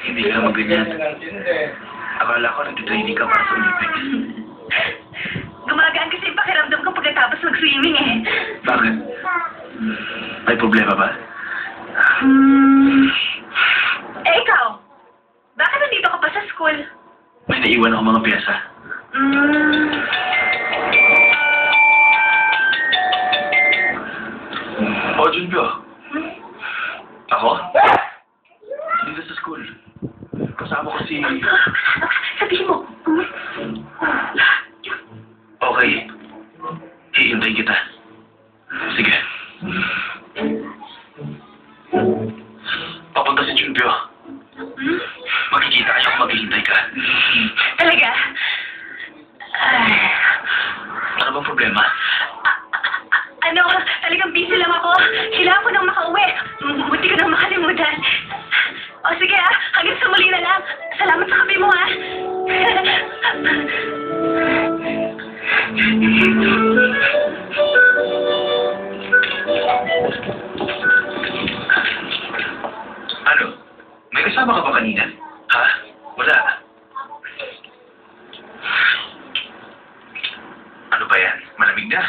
Hindi ka magganyan. Akala ko nag-training ka para sa Olympics. Gumagaan kasi yung pakiramdam ko pagkatapos mag-swimming eh. Bakit? May problema ba? Eh ikaw, bakit nandito ka pa sa school? May naiwan ako mga pyesa. O, Junpyo. Ako? Dito sa school. Kasama ko si... Sabihin mo. Okay. Hihintay kita. Sige. Papunta si Junpyo. Makikita kayo kung maghihintay ka. Talaga? Ano bang problema? Ano, talagang busy lang ako. Kailangan ko nang makauwi. Buti ko nang makalimutan. O sige hanggang sa muli na lang. Salamat sa kape mo Ano? May kasama ka ba kanina? Ha? Wala. Ano ba yan? Malamig na.